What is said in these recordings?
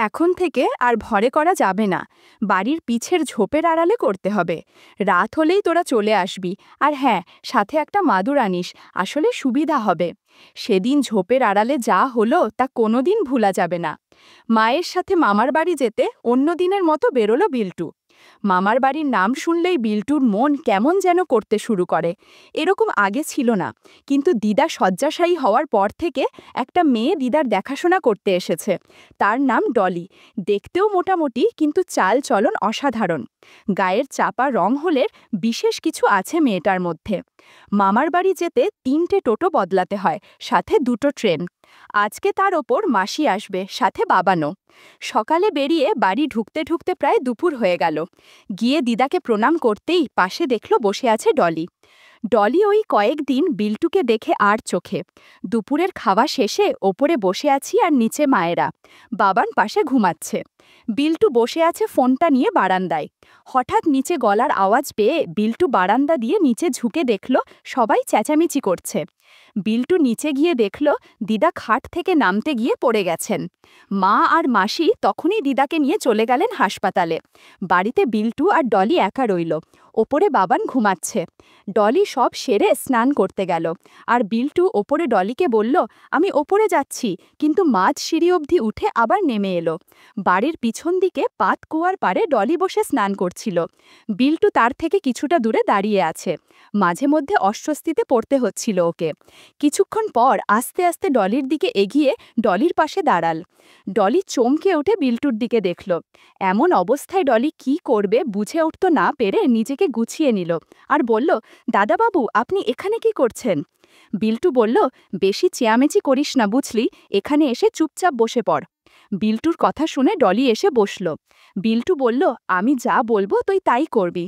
এখন থেকে আর ভরে করা যাবে না। বাড়ির পিছের ঝোপের আড়ালে করতে হবে। রাত হলেই তোরা চলে আসবি। আর হ্যাঁ, সাথে একটা মাদুর আনিস, আসলে সুবিধা হবে। সেদিন ঝোপের আড়ালে যা হলো তা কোনোদিন ভোলা যাবে না। মায়ের সাথে মামার বাড়ি যেতে অন্য দিনের মতো বেরোলো বিল্টু। মামার বাড়ির নাম শুনলেই বিল্টুর মন কেমন যেন করতে শুরু করে। এরকম আগে ছিল না, কিন্তু দিদা শয্যাশায়ী হওয়ার পর থেকে একটা মেয়ে দিদার দেখাশোনা করতে এসেছে। তার নাম ডলি। দেখতেও মোটামুটি, কিন্তু চাল চলন অসাধারণ। গায়ের চাপা রং হলের বিশেষ কিছু আছে মেয়েটার মধ্যে। মামার বাড়ি যেতে 3টে টোটো বদলাতে হয়, সাথে 2টো ট্রেন। আজকে তার ওপর মাসি আসবে, সাথে বাবানও। সকালে বেরিয়ে বাড়ি ঢুকতে ঢুকতে প্রায় দুপুর হয়ে গেল। গিয়ে দিদাকে প্রণাম করতেই পাশে দেখল বসে আছে ডলি। ডলি ওই কয়েকদিন বিল্টুকে দেখে আর চোখে। দুপুরের খাওয়া শেষে ওপরে বসে আছি আর নিচে মায়েরা। বাবান পাশে ঘুমাচ্ছে। বিল্টু বসে আছে ফোনটা নিয়ে বারান্দায়। হঠাৎ নিচে গলার আওয়াজ পেয়ে বিল্টু বারান্দা দিয়ে নিচে ঝুঁকে দেখল সবাই চেঁচামেচি করছে। বিল্টু নিচে গিয়ে দেখল দিদা খাট থেকে নামতে গিয়ে পড়ে গেছেন। মা আর মাসি তখনই দিদাকে নিয়ে চলে গেলেন হাসপাতালে। বাড়িতে বিল্টু আর ডলি একা রইল। ওপরে বাবান ঘুমাচ্ছে। ডলি সব সেরে স্নান করতে গেল, আর বিল্টু ওপরে ডলিকে বলল, আমি ওপরে যাচ্ছি, কিন্তু মাঝ সিঁড়ি অবধি উঠে আবার নেমে এলো। বাড়ির পিছন দিকে পাত কুয়ার পারে ডলি বসে স্নান করছিল। বিল্টু তার থেকে কিছুটা দূরে দাঁড়িয়ে আছে। মাঝে মধ্যে অস্বস্তিতে পড়তে হচ্ছিল ওকে। কিছুক্ষণ পর আস্তে আস্তে ডলির দিকে এগিয়ে ডলির পাশে দাঁড়াল। ডলি চমকে উঠে বিল্টুর দিকে দেখল। এমন অবস্থায় ডলি কি করবে বুঝে উঠতে না পেরে নিজেকে গুছিয়ে নিল আর বলল, দাদাবাবু, আপনি এখানে কি করছেন? বিল্টু বলল, বেশি চেয়ামেচি করিস না বুঝলি, এখানে এসে চুপচাপ বসে পড়। বিল্টুর কথা শুনে ডলি এসে বসল। বিল্টু বলল, আমি যা বলবো তুই তাই করবি।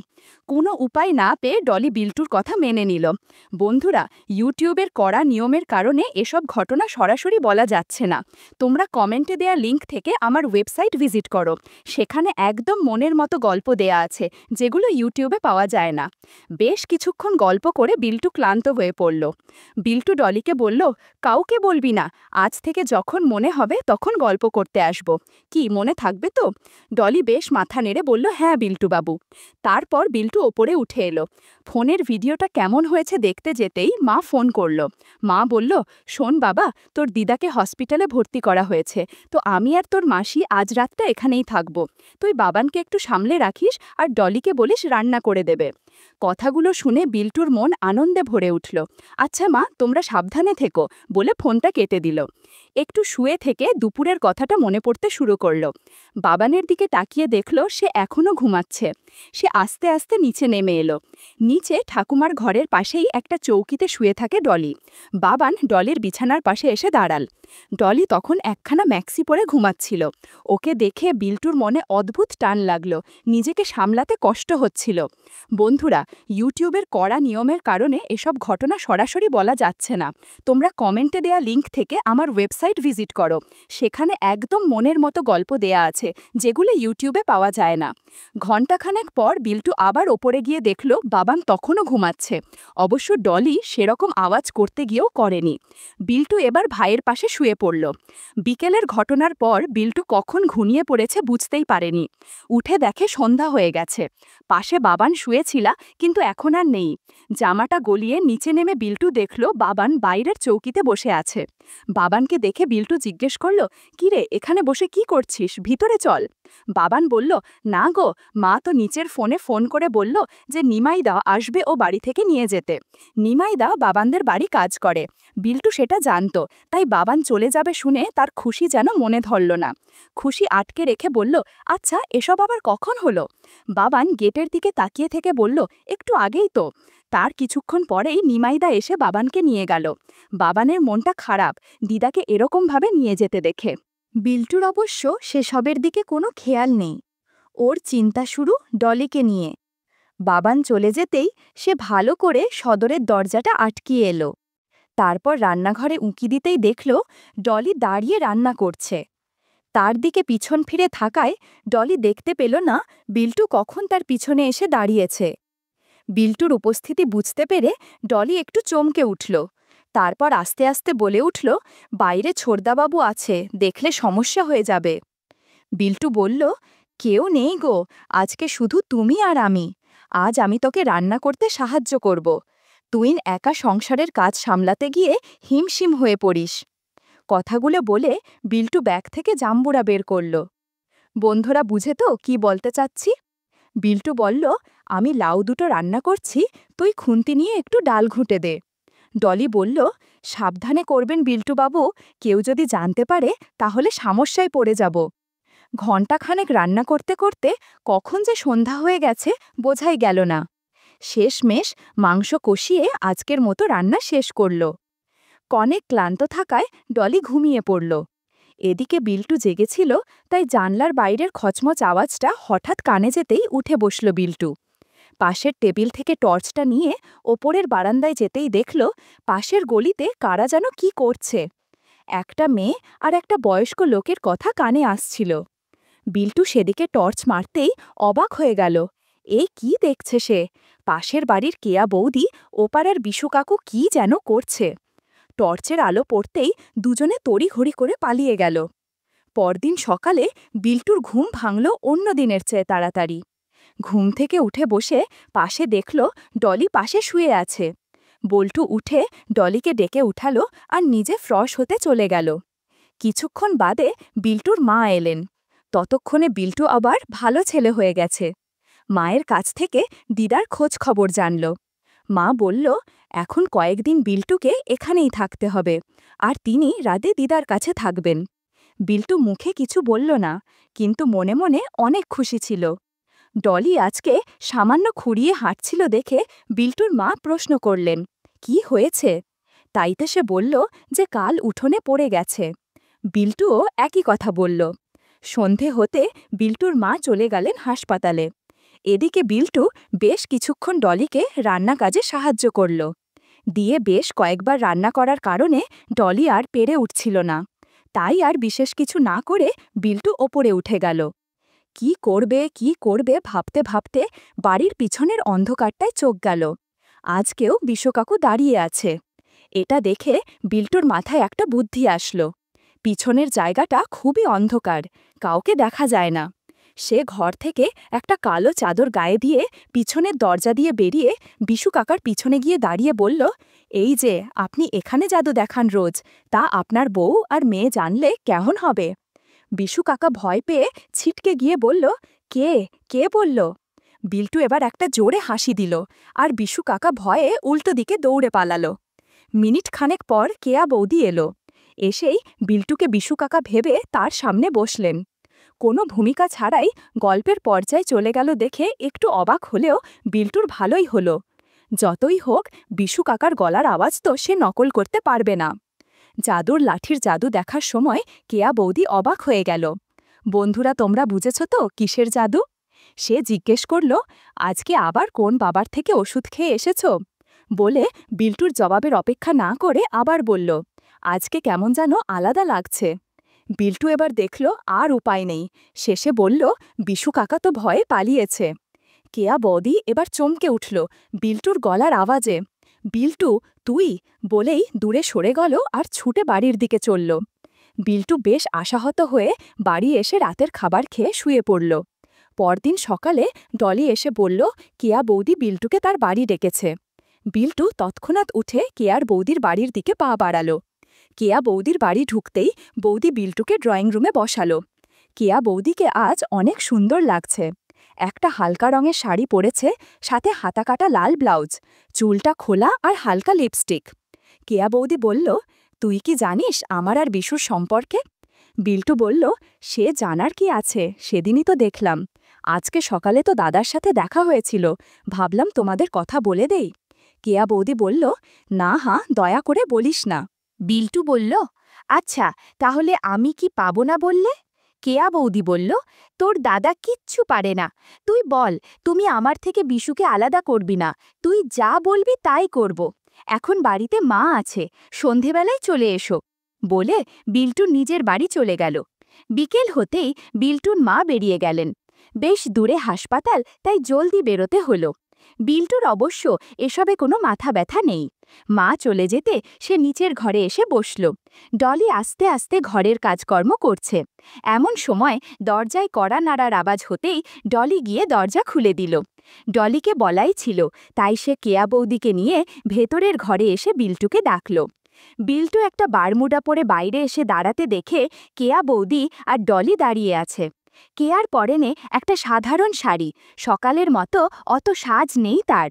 কোনো উপায় না পেয়ে ডলি বিল্টুর কথা মেনে নিল। বন্ধুরা, ইউটিউবের কড়া নিয়মের কারণে এসব ঘটনা সরাসরি বলা যাচ্ছে না। তোমরা কমেন্টে দেয়া লিঙ্ক থেকে আমার ওয়েবসাইট ভিজিট করো। সেখানে একদম মনের মতো গল্প দেয়া আছে, যেগুলো ইউটিউবে পাওয়া যায় না। বেশ কিছুক্ষণ গল্প করে বিল্টু ক্লান্ত হয়ে পড়ল। বিল্টু ডলিকে বলল, কাউকে বলবি না, আজ থেকে যখন মনে হবে তখন গল্প করতে আসব। কি মনে থাকবে তো? ডলি বেশ মাথা নেড়ে বলল, হ্যাঁ বিল্টু বাবু। তারপর বিল্টু ওপরে উঠে এলো। ফোনের ভিডিওটা কেমন হয়েছে দেখতে যেতেই মা ফোন করল। মা বলল, শোন বাবা, তোর দিদাকে হসপিটালে ভর্তি করা হয়েছে, তো আমি আর তোর মাসি আজ রাতটা এখানেই থাকব। তুই বাবানকে একটু সামলে রাখিস আর ডলিকে বলিস রান্না করে দেবে। কথাগুলো শুনে বিল্টুর মন আনন্দে ভরে উঠল। আচ্ছা মা, তোমরা সাবধানে থেকো, বলে ফোনটা কেটে দিল। একটু শুয়ে থেকে দুপুরের কথাটা মনে পড়তে শুরু করল। বাবানের দিকে তাকিয়ে দেখল সে এখনও ঘুমাচ্ছে। সে আস্তে আস্তে নিচে নেমে এলো। নিচে ঠাকুমার ঘরের পাশেই একটা চৌকিতে শুয়ে থাকে ডলি। বাবান ডলির বিছানার পাশে এসে দাঁড়াল। ডলি তখন একখানা ম্যাক্সি পরে ঘুমাচ্ছিল। ওকে দেখে বিল্টুর মনে অদ্ভুত টান লাগলো, নিজেকে সামলাতে কষ্ট হচ্ছিল। বন্ধুরা, ইউটিউবের কড়া নিয়মের কারণে এসব ঘটনা সরাসরি বলা যাচ্ছে না। তোমরা কমেন্টে দেয়া লিঙ্ক থেকে আমার ওয়েবসাইট ভিজিট করো। সেখানে একদম মনের মতো গল্প দেয়া আছে, যেগুলো ইউটিউবে পাওয়া যায় না। ঘণ্টাখানেক পর বিল্টু আবার ওপরে গিয়ে দেখল বাবান তখনও ঘুমাচ্ছে। অবশ্য ডলি সেরকম আওয়াজ করতে গিয়েও করেনি। বিল্টু এবার ভাইয়ের পাশে শুয়ে পড়ল। বিকেলের ঘটনার পর বিল্টু কখন ঘুমিয়ে পড়েছে বুঝতেই পারেনি। উঠে দেখে সন্ধ্যা হয়ে গেছে। পাশে বাবান শুয়েছিল, কিন্তু এখন আর নেই। জামাটা গলিয়ে নিচে নেমে বিল্টু দেখল বাবান বাইরের চৌকিতে বসে আছে। বাবানকে দেখে বিল্টু জিজ্ঞেস করল, কিরে, এখানে বসে কি করছিস? ভিতরে চল। বাবান বলল, না গো, মা তো নিচের ফোনে ফোন করে বলল যে নিমাইদা আসবে ও বাড়ি থেকে নিয়ে যেতে। নিমাইদা বাবানদের বাড়ি কাজ করে। বিল্টু সেটা জানত, তাই বাবান চলে যাবে শুনে তার খুশি যেন মনে ধরল না। খুশি আটকে রেখে বলল, আচ্ছা, এসব আবার কখন হলো? বাবান গেটের দিকে তাকিয়ে থেকে বলল, একটু আগেই তো। তার কিছুক্ষণ পরেই নিমাইদা এসে বাবানকে নিয়ে গেল। বাবানের মনটা খারাপ দিদাকে এরকমভাবে নিয়ে যেতে দেখে। বিল্টুর অবশ্য সেসবের দিকে কোনো খেয়াল নেই। ওর চিন্তা শুরু ডলিকে নিয়ে। বাবান চলে যেতেই সে ভালো করে সদরের দরজাটা আটকিয়ে এলো। তারপর রান্নাঘরে উঁকি দিতেই দেখল ডলি দাঁড়িয়ে রান্না করছে। তার দিকে পিছন ফিরে থাকায় ডলি দেখতে পেল না বিল্টু কখন তার পিছনে এসে দাঁড়িয়েছে। বিল্টুর উপস্থিতি বুঝতে পেরে ডলি একটু চমকে উঠল। তারপর আস্তে আস্তে বলে উঠল, বাইরে ছোড়দাবাবু আছে, দেখলে সমস্যা হয়ে যাবে। বিল্টু বলল, কেউ নেই গো, আজকে শুধু তুমি আর আমি। আজ আমি তোকে রান্না করতে সাহায্য করব। তুই একা সংসারের কাজ সামলাতে গিয়ে হিমশিম হয়ে পড়িস। কথাগুলো বলে বিল্টু ব্যাগ থেকে জাম্বুরা বের করল। বন্ধুরা বুঝে তো কি বলতে চাচ্ছি? বিল্টু বলল, আমি লাউ দুটো রান্না করছি, তুই খুন্তি নিয়ে একটু ডাল ঘুঁটে দে। ডলি বলল, সাবধানে করবেন বিল্টুবাবু, কেউ যদি জানতে পারে তাহলে সমস্যায় পড়ে যাব। ঘণ্টাখানেক রান্না করতে করতে কখন যে সন্ধ্যা হয়ে গেছে বোঝাই গেল না। শেষমেশ মাংস কষিয়ে আজকের মতো রান্না শেষ করল। কনেক ক্লান্ত থাকায় ডলি ঘুমিয়ে পড়ল। এদিকে বিল্টু জেগেছিল, তাই জানলার বাইরের খচমচ আওয়াজটা হঠাৎ কানে যেতেই উঠে বসল বিল্টু। পাশের টেবিল থেকে টর্চটা নিয়ে ওপরের বারান্দায় যেতেই দেখল পাশের গলিতে কারা যেন কি করছে। একটা মেয়ে আর একটা বয়স্ক লোকের কথা কানে আসছিল। বিল্টু সেদিকে টর্চ মারতেই অবাক হয়ে গেল। এই কি দেখছে সে? পাশের বাড়ির কেয়া বৌদি ওপাড়ার বিশু কাকু কি যেন করছে। টর্চের আলো পড়তেই দুজনে তড়িঘড়ি করে পালিয়ে গেল। পরদিন সকালে বিল্টুর ঘুম ভাঙল অন্য দিনের চেয়ে তাড়াতাড়ি। ঘুম থেকে উঠে বসে পাশে দেখল ডলি পাশে শুয়ে আছে। বল্টু উঠে ডলিকে ডেকে উঠালো আর নিজে ফ্রশ হতে চলে গেল। কিছুক্ষণ বাদে বিল্টুর মা এলেন। ততক্ষণে বিল্টু আবার ভালো ছেলে হয়ে গেছে। মায়ের কাছ থেকে দিদার খোঁজ খবর জানল। মা বলল, এখন কয়েকদিন বিল্টুকে এখানেই থাকতে হবে, আর তিনি রাতে দিদার কাছে থাকবেন। বিল্টু মুখে কিছু বলল না, কিন্তু মনে মনে অনেক খুশি ছিল। ডলি আজকে সামান্য খুঁড়িয়ে হাঁটছিল দেখে বিল্টুর মা প্রশ্ন করলেন, কি হয়েছে? তাইতে সে বলল যে কাল উঠোনে পড়ে গেছে। বিল্টুও একই কথা বলল। সন্ধে হতে বিল্টুর মা চলে গেলেন হাসপাতালে। এদিকে বিল্টু বেশ কিছুক্ষণ ডলিকে রান্না কাজে সাহায্য করল। দিয়ে বেশ কয়েকবার রান্না করার কারণে ডলি আর পেরে উঠছিল না। তাই আর বিশেষ কিছু না করে বিল্টু ওপরে উঠে গেল। কি করবে ভাবতে ভাবতে বাড়ির পিছনের অন্ধকারটায় চোখ গেল। আজকেও বিশ্বকাকু দাঁড়িয়ে আছে। এটা দেখে বিল্টুর মাথায় একটা বুদ্ধি আসলো। পিছনের জায়গাটা খুবই অন্ধকার, কাউকে দেখা যায় না। সে ঘর থেকে একটা কালো চাদর গায়ে দিয়ে পিছনের দরজা দিয়ে বেরিয়ে বিশু কাকার পিছনে গিয়ে দাঁড়িয়ে বলল, এই যে আপনি এখানে জাদু দেখান রোজ, তা আপনার বউ আর মেয়ে জানলে কেমন হবে? বিশু কাকা ভয় পেয়ে ছিটকে গিয়ে বলল, কে কে বলল? বিল্টু এবার একটা জোরে হাসি দিল, আর বিশু কাকা ভয়ে উল্টো দিকে দৌড়ে পালালো। মিনিট খানেক পর কেয়া বৌদি এলো। এসেই বিল্টুকে বিশু কাকা ভেবে তার সামনে বসলেন। কোনো ভূমিকা ছাড়াই গল্পের পর্যায়ে চলে গেল দেখে একটু অবাক হলেও বিল্টুর ভালোই হলো। যতই হোক বিশু কাকার গলার আওয়াজ তো সে নকল করতে পারবে না। জাদুর লাঠির জাদু দেখার সময় কেয়া বৌদি অবাক হয়ে গেল। বন্ধুরা, তোমরা বুঝেছ তো কিসের জাদু? সে জিজ্ঞেস করল, আজকে আবার কোন বাবার থেকে ওষুধ খেয়ে এসেছ? বলে বিল্টুর জবাবের অপেক্ষা না করে আবার বলল, আজকে কেমন যেন আলাদা লাগছে। বিল্টু এবার দেখল আর উপায় নেই, শেষে বলল, বিশু কাকা তো ভয়ে পালিয়েছে। কেয়া বৌদি এবার চমকে উঠল বিল্টুর গলার আওয়াজে। বিল্টু, তুই? বলেই দূরে সরে গেল আর ছুটে বাড়ির দিকে চলল। বিল্টু বেশ আশাহত হয়ে বাড়ি এসে রাতের খাবার খেয়ে শুয়ে পড়ল। পরদিন সকালে ডলি এসে বলল, কেয়া বৌদি বিল্টুকে তার বাড়ি ডেকেছে। বিল্টু তৎক্ষণাৎ উঠে কেয়ার বৌদির বাড়ির দিকে পা বাড়াল। কেয়া বৌদির বাড়ি ঢুকতেই বৌদি বিল্টুকে ড্রয়িং রুমে বসালো। কেয়া বৌদিকে আজ অনেক সুন্দর লাগছে। একটা হালকা রঙের শাড়ি পরেছে, সাথে হাতাকাটা লাল ব্লাউজ, চুলটা খোলা আর হালকা লিপস্টিক। কেয়া বৌদি বলল, তুই কি জানিস আমার আর বিশুর সম্পর্কে? বিল্টু বলল, সে জানার কি আছে, সেদিনই তো দেখলাম। আজকে সকালে তো দাদার সাথে দেখা হয়েছিল, ভাবলাম তোমাদের কথা বলে দেই। কেয়া বৌদি বলল, না দয়া করে বলিস না। বিল্টু বলল, আচ্ছা, তাহলে আমি কি পাবো না বললে? কেয়া বৌদি বলল, তোর দাদা কিচ্ছু পারে না। তুই বল, তুমি আমার থেকে বিশুকে আলাদা করবি না। তুই যা বলবি তাই করব। এখন বাড়িতে মা আছে, সন্ধেবেলায় চলে এসো। বলে বিল্টু নিজের বাড়ি চলে গেল। বিকেল হতেই বিল্টুর মা বেরিয়ে গেলেন। বেশ দূরে হাসপাতাল, তাই জলদি বেরোতে হলো। বিল্টুর অবশ্য এসবে কোনো মাথা ব্যথা নেই। মা চলে যেতে সে নিচের ঘরে এসে বসল। ডলি আস্তে আস্তে ঘরের কাজকর্ম করছে। এমন সময় দরজায় কড়া নাড়ার আওয়াজ হতেই ডলি গিয়ে দরজা খুলে দিল। ডলিকে বলাই ছিল, তাই সে কেয়া বৌদিকে নিয়ে ভেতরের ঘরে এসে বিল্টুকে ডাকল। বিল্টু একটা বারমুডা পরে বাইরে এসে দাঁড়াতে দেখে কেয়া বৌদি আর ডলি দাঁড়িয়ে আছে। কেয়ার পরনে একটা সাধারণ শাড়ি, সকালের মতো অত সাজ নেই তার।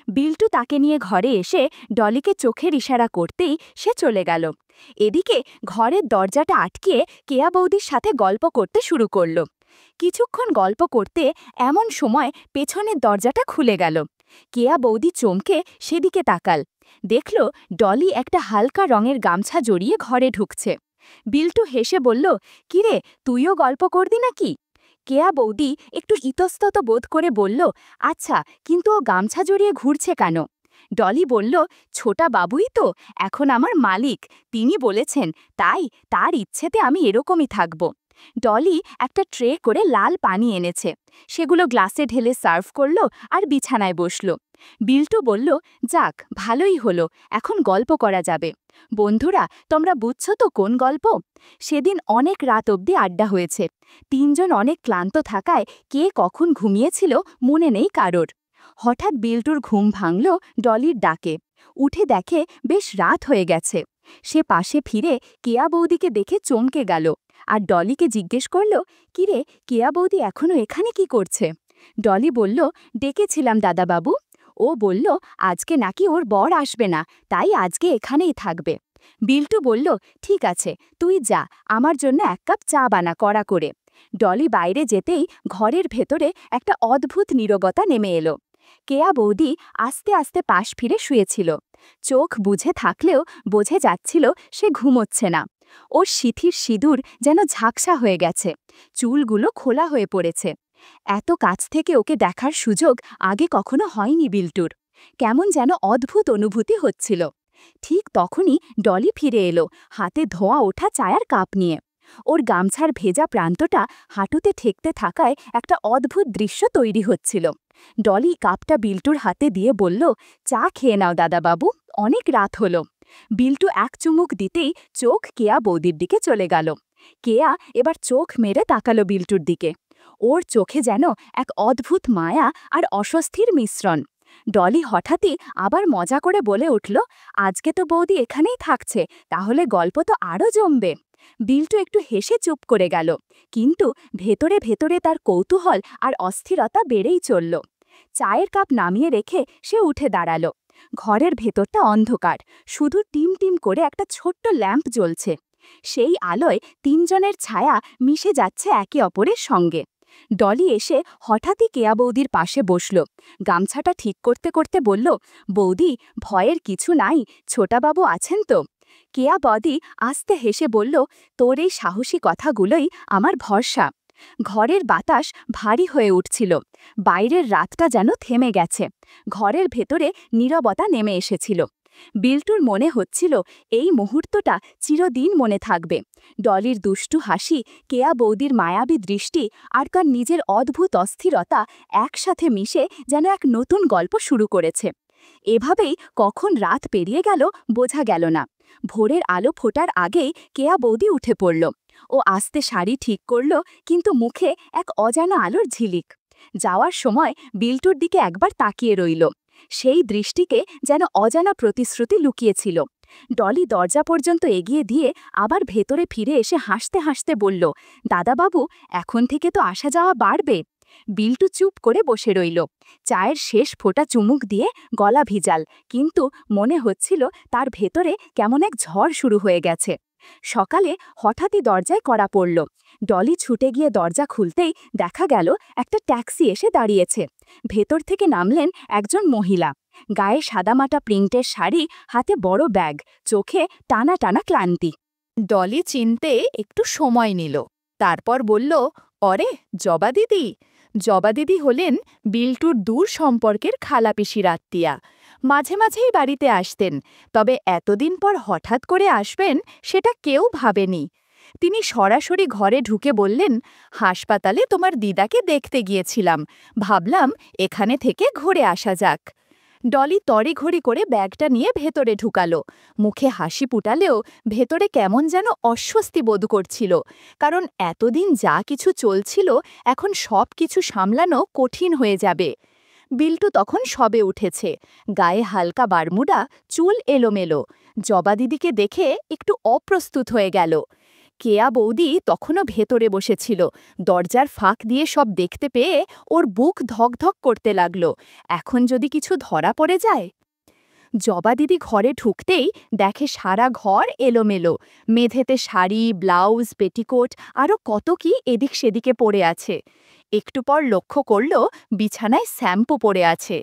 বিল্টু তাকে নিয়ে ঘরে এসে ডলিকে চোখের ইশারা করতেই সে চলে গেল। এদিকে ঘরের দরজাটা আটকিয়ে কেয়া বৌদির সাথে গল্প করতে শুরু করল। কিছুক্ষণ গল্প করতে এমন সময় পেছনের দরজাটা খুলে গেল। কেয়া বৌদি চমকে সেদিকে তাকাল, দেখল ডলি একটা হালকা রঙের গামছা জড়িয়ে ঘরে ঢুকছে। বিল্টু হেসে বলল, কিরে, তুইও গল্প করবি নাকি? কেয়া বৌদি একটু ইতস্তত বোধ করে বলল, আচ্ছা, কিন্তু ও গামছা জড়িয়ে ঘুরছে কেন? ডলি বলল, ছোটা বাবুই তো এখন আমার মালিক, তিনি বলেছেন, তাই তার ইচ্ছেতে আমি এরকমই থাকব। ডলি একটা ট্রে করে লাল পানি এনেছে, সেগুলো গ্লাসে ঢেলে সার্ভ করল আর বিছানায় বসল। বিল্টু বলল, যাক, ভালোই হলো, এখন গল্প করা যাবে। বন্ধুরা, তোমরা বুঝছো তো কোন গল্প? সেদিন অনেক রাত অবধি আড্ডা হয়েছে। তিনজন অনেক ক্লান্ত থাকায় কে কখন ঘুমিয়েছিল মনে নেই কারোর। হঠাৎ বিল্টুর ঘুম ভাঙল ডলির ডাকে। উঠে দেখে বেশ রাত হয়ে গেছে। সে পাশে ফিরে কেয়া বৌদিকে দেখে চমকে গেল আর ডলিকে জিজ্ঞেস করল, কিরে, কেয়া বৌদি এখনো এখানে কি করছে? ডলি বলল, ডেকেছিলাম দাদাবাবু। ও বলল, আজকে নাকি ওর বর আসবে না, তাই আজকে এখানেই থাকবে। বিল্টু বলল, ঠিক আছে, তুই যা, আমার জন্য এক কাপ চা বানা কড়া করে। ডলি বাইরে যেতেই ঘরের ভেতরে একটা অদ্ভুত নীরবতা নেমে এলো। কেয়া বৌদি আস্তে আস্তে পাশ ফিরে শুয়েছিল। চোখ বুঝে থাকলেও বোঝে যাচ্ছিল সে ঘুমোচ্ছে না। ওর সিঁথির সিঁদুর যেন ঝাঁকসা হয়ে গেছে, চুলগুলো খোলা হয়ে পড়েছে। এত কাছ থেকে ওকে দেখার সুযোগ আগে কখনো হয়নি বিল্টুর। কেমন যেন অদ্ভুত অনুভূতি হচ্ছিল। ঠিক তখনই ডলি ফিরে এলো, হাতে ধোঁয়া ওঠা চায়ের কাপ নিয়ে। ওর গামছার ভেজা প্রান্তটা হাঁটুতে ঠেকতে থাকায় একটা অদ্ভুত দৃশ্য তৈরি হচ্ছিল। ডলি কাপটা বিল্টুর হাতে দিয়ে বলল, চা খেয়ে নাও দাদাবাবু, অনেক রাত হলো। বিল্টু এক চুমুক দিতেই চোখ কেয়া বৌদির দিকে চলে গেল। কেয়া এবার চোখ মেরে তাকালো বিল্টুর দিকে। ওর চোখে যেন এক অদ্ভুত মায়া আর অস্বস্তির মিশ্রণ। ডলি হঠাৎই আবার মজা করে বলে উঠল, আজকে তো বৌদি এখানেই থাকছে, তাহলে গল্প তো আরও জমবে। বিল্টু একটু হেসে চুপ করে গেল, কিন্তু ভেতরে ভেতরে তার কৌতূহল আর অস্থিরতা বেড়েই চলল। চায়ের কাপ নামিয়ে রেখে সে উঠে দাঁড়াল। ঘরের ভেতরটা অন্ধকার, শুধু টিম টিম করে একটা ছোট্ট ল্যাম্প জ্বলছে। সেই আলোয় তিনজনের ছায়া মিশে যাচ্ছে একে অপরের সঙ্গে। ডলি এসে হঠাৎই কেয়া বৌদির পাশে বসল। গামছাটা ঠিক করতে করতে বলল, বৌদি, ভয়ের কিছু নাই, ছোটাবাবু আছেন তো? কেয়া বৌদি আস্তে হেসে বলল, তোর এই সাহসী কথাগুলোই আমার ভরসা। ঘরের বাতাস ভারী হয়ে উঠছিল। বাইরের রাতটা যেন থেমে গেছে। ঘরের ভেতরে নীরবতা নেমে এসেছিল। বিল্টুর মনে হচ্ছিল এই মুহূর্তটা চিরদিন মনে থাকবে। ডলির দুষ্টু হাসি, কেয়া বৌদির মায়াবী দৃষ্টি আর তার নিজের অদ্ভুত অস্থিরতা একসাথে মিশে যেন এক নতুন গল্প শুরু করেছে। এভাবেই কখন রাত পেরিয়ে গেল বোঝা গেল না। ভোরের আলো ফোটার আগেই কেয়া বৌদি উঠে পড়ল। ও আস্তে শাড়ি ঠিক করল, কিন্তু মুখে এক অজানা আলোর ঝিলিক। যাওয়ার সময় বিল্টুর দিকে একবার তাকিয়ে রইল। সেই দৃষ্টিকে যেন অজানা প্রতিশ্রুতি লুকিয়েছিল। ডলি দরজা পর্যন্ত এগিয়ে দিয়ে আবার ভেতরে ফিরে এসে হাসতে হাসতে বলল, দাদাবাবু, এখন থেকে তো আসা যাওয়া বাড়বে। বিল্টু চুপ করে বসে রইল। চায়ের শেষ ফোঁটা চুমুক দিয়ে গলা ভিজাল, কিন্তু মনে হচ্ছিল তার ভেতরে কেমন এক ঝড় শুরু হয়ে গেছে। সকালে হঠাৎই দরজায় কড়া পড়ল। ডলি ছুটে গিয়ে দরজা খুলতেই দেখা গেল একটা ট্যাক্সি এসে দাঁড়িয়েছে। ভেতর থেকে নামলেন একজন মহিলা। গায়ে সাদামাটা প্রিন্টের শাড়ি, হাতে বড় ব্যাগ, চোখে টানা টানা ক্লান্তি। ডলি চিনতে একটু সময় নিল, তারপর বলল, অরে, জবা দিদি। জবা দিদি হলেন বিল্টুর দূর সম্পর্কের খালাপিসির আত্মীয়া। মাঝে মাঝেই বাড়িতে আসতেন, তবে এতদিন পর হঠাৎ করে আসবেন সেটা কেউ ভাবেনি। তিনি সরাসরি ঘরে ঢুকে বললেন, হাসপাতালে তোমার দিদাকে দেখতে গিয়েছিলাম, ভাবলাম এখানে থেকে ঘুরে আসা যাক। ডলি তড়িঘড়ি করে ব্যাগটা নিয়ে ভেতরে ঢুকালো। মুখে হাসি ফুটালেও ভেতরে কেমন যেন অস্বস্তি বোধ করছিল, কারণ এতদিন যা কিছু চলছিল এখন সব কিছু সামলানো কঠিন হয়ে যাবে। বিল্টু তখন সবে উঠেছে, গায়ে হালকা বারমুডা, চুল এলোমেলো। জবা দিদিকে দেখে একটু অপ্রস্তুত হয়ে গেল। কেয়া বৌদি তখনও ভেতরে বসেছিল, দরজার ফাঁক দিয়ে সব দেখতে পেয়ে ওর বুক ধকধক করতে লাগলো। এখন যদি কিছু ধরা পড়ে যায়। জবা দিদি ঘরে ঢুকতেই দেখে সারা ঘর এলোমেলো, মেঝেতে শাড়ি, ব্লাউজ, পেটিকোট আরও কত কি এদিক সেদিকে পড়ে আছে। একটু পর লক্ষ্য করল বিছানায় শ্যাম্পু পড়ে আছে।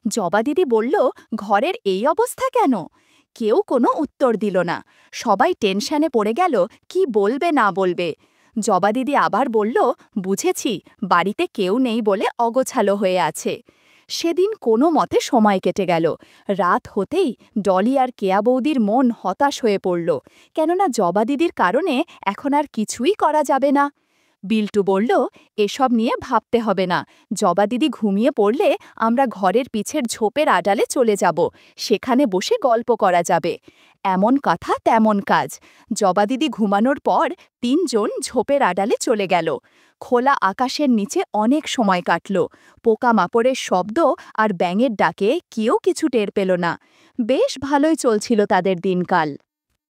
জবা দিদি বলল, ঘরের এই অবস্থা কেন? কেউ কোনো উত্তর দিল না। সবাই টেনশনে পড়ে গেল, কি বলবে না বলবে। জবা দিদি আবার বলল, বুঝেছি, বাড়িতে কেউ নেই বলে অগোছালো হয়ে আছে। সেদিন কোনো মতে সময় কেটে গেল। রাত হতেই ডলি আর কেয়া বৌদির মন হতাশ হয়ে পড়ল, কেননা জবা দিদির কারণে এখন আর কিছুই করা যাবে না। বিল্টু বলল, এসব নিয়ে ভাবতে হবে না, জবা দিদি ঘুমিয়ে পড়লে আমরা ঘরের পিছের ঝোপের আড়ালে চলে যাব, সেখানে বসে গল্প করা যাবে। এমন কথা তেমন কাজ। জবা দিদি ঘুমানোর পর তিনজন ঝোপের আড়ালে চলে গেল। খোলা আকাশের নিচে অনেক সময় কাটল। পোকামাকড়ের শব্দ আর ব্যাঙের ডাকে কেউ কিছু টের পেল না। বেশ ভালোই চলছিল তাদের দিনকাল।